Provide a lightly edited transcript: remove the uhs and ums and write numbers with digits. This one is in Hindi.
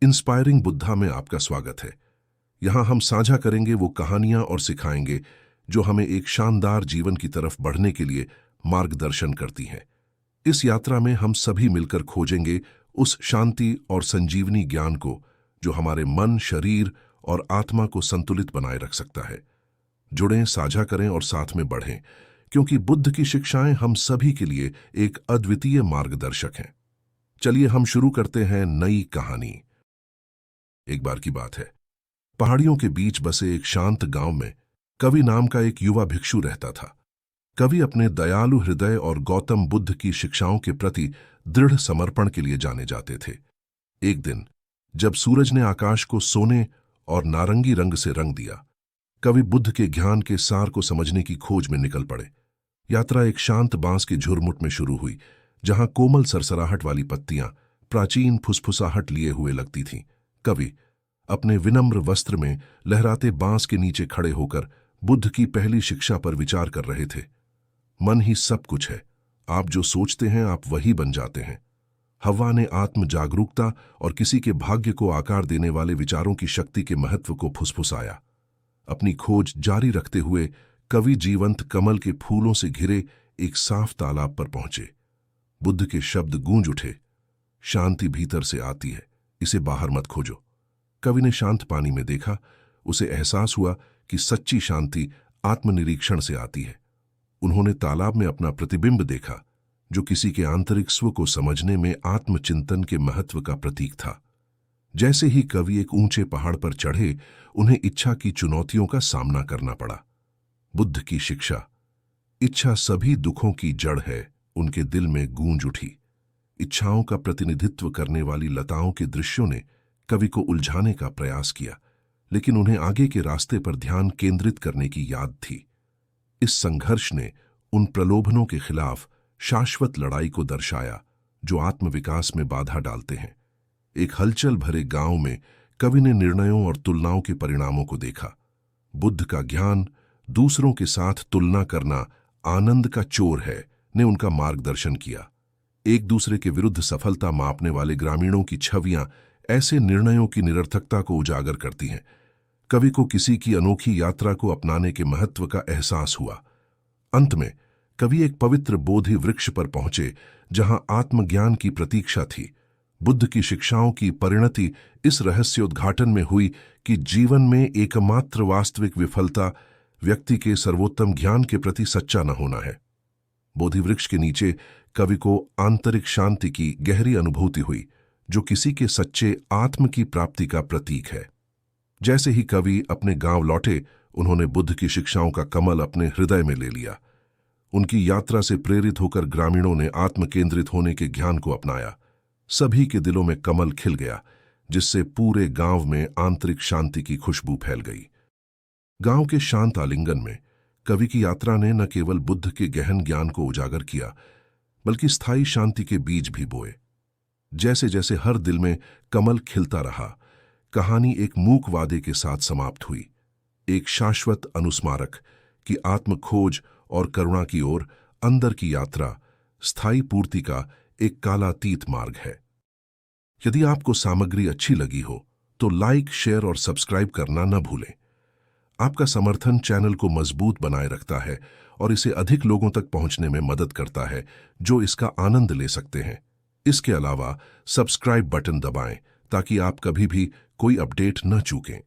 इंस्पायरिंग बुद्धा में आपका स्वागत है। यहाँ हम साझा करेंगे वो कहानियां और सिखाएंगे जो हमें एक शानदार जीवन की तरफ बढ़ने के लिए मार्गदर्शन करती हैं। इस यात्रा में हम सभी मिलकर खोजेंगे उस शांति और संजीवनी ज्ञान को जो हमारे मन, शरीर और आत्मा को संतुलित बनाए रख सकता है। जुड़ें, साझा करें और साथ में बढ़ें, क्योंकि बुद्ध की शिक्षाएं हम सभी के लिए एक अद्वितीय मार्गदर्शक हैं। चलिए हम शुरू करते हैं नई कहानी। एक बार की बात है, पहाड़ियों के बीच बसे एक शांत गांव में कवि नाम का एक युवा भिक्षु रहता था। कवि अपने दयालु हृदय और गौतम बुद्ध की शिक्षाओं के प्रति दृढ़ समर्पण के लिए जाने जाते थे। एक दिन जब सूरज ने आकाश को सोने और नारंगी रंग से रंग दिया, कवि बुद्ध के ज्ञान के सार को समझने की खोज में निकल पड़े। यात्रा एक शांत बांस के झुरमुट में शुरू हुई, जहां कोमल सरसराहट वाली पत्तियां प्राचीन फुसफुसाहट लिए हुए लगती थीं। कवि अपने विनम्र वस्त्र में लहराते बांस के नीचे खड़े होकर बुद्ध की पहली शिक्षा पर विचार कर रहे थे। मन ही सब कुछ है, आप जो सोचते हैं आप वही बन जाते हैं। हव्वा ने आत्म जागरूकता और किसी के भाग्य को आकार देने वाले विचारों की शक्ति के महत्व को फुसफुसाया। अपनी खोज जारी रखते हुए कवि जीवंत कमल के फूलों से घिरे एक साफ तालाब पर पहुंचे। बुद्ध के शब्द गूंज उठे, शांति भीतर से आती है, इसे बाहर मत खोजो। कवि ने शांत पानी में देखा, उसे एहसास हुआ कि सच्ची शांति आत्मनिरीक्षण से आती है। उन्होंने तालाब में अपना प्रतिबिंब देखा, जो किसी के आंतरिक स्व को समझने में आत्मचिंतन के महत्व का प्रतीक था। जैसे ही कवि एक ऊंचे पहाड़ पर चढ़े, उन्हें इच्छा की चुनौतियों का सामना करना पड़ा। बुद्ध की शिक्षा, इच्छा सभी दुखों की जड़ है, उनके दिल में गूंज उठी। इच्छाओं का प्रतिनिधित्व करने वाली लताओं के दृश्यों ने कवि को उलझाने का प्रयास किया, लेकिन उन्हें आगे के रास्ते पर ध्यान केंद्रित करने की याद थी। इस संघर्ष ने उन प्रलोभनों के खिलाफ शाश्वत लड़ाई को दर्शाया जो आत्मविकास में बाधा डालते हैं। एक हलचल भरे गांव में कवि ने निर्णयों और तुलनाओं के परिणामों को देखा। बुद्ध का ज्ञान, दूसरों के साथ तुलना करना आनंद का चोर है, ने उनका मार्गदर्शन किया। एक दूसरे के विरुद्ध सफलता मापने वाले ग्रामीणों की छवियां ऐसे निर्णयों की निरर्थकता को उजागर करती हैं। कवि को किसी की अनोखी यात्रा को अपनाने के महत्व का एहसास हुआ। अंत में कवि एक पवित्र बोधि वृक्ष पर पहुंचे, जहां आत्मज्ञान की प्रतीक्षा थी। बुद्ध की शिक्षाओं की परिणति इस रहस्योद्घाटन में हुई कि जीवन में एकमात्र वास्तविक विफलता व्यक्ति के सर्वोत्तम ज्ञान के प्रति सच्चा न होना है। बोधि वृक्ष के नीचे कवि को आंतरिक शांति की गहरी अनुभूति हुई, जो किसी के सच्चे आत्म की प्राप्ति का प्रतीक है। जैसे ही कवि अपने गांव लौटे, उन्होंने बुद्ध की शिक्षाओं का कमल अपने हृदय में ले लिया। उनकी यात्रा से प्रेरित होकर ग्रामीणों ने आत्म केंद्रित होने के ज्ञान को अपनाया। सभी के दिलों में कमल खिल गया, जिससे पूरे गांव में आंतरिक शांति की खुशबू फैल गई। गांव के शांत आलिंगन में कवि की यात्रा ने न केवल बुद्ध के गहन ज्ञान को उजागर किया, बल्कि स्थायी शांति के बीज भी बोए। जैसे जैसे हर दिल में कमल खिलता रहा, कहानी एक मूक वादे के साथ समाप्त हुई, एक शाश्वत अनुस्मारक कि आत्म खोज और करुणा की ओर अंदर की यात्रा स्थायी पूर्ति का एक कालातीत मार्ग है। यदि आपको सामग्री अच्छी लगी हो तो लाइक, शेयर और सब्सक्राइब करना न भूलें। आपका समर्थन चैनल को मजबूत बनाए रखता है और इसे अधिक लोगों तक पहुंचने में मदद करता है जो इसका आनंद ले सकते हैं। इसके अलावा सब्सक्राइब बटन दबाएं ताकि आप कभी भी कोई अपडेट न चूकें।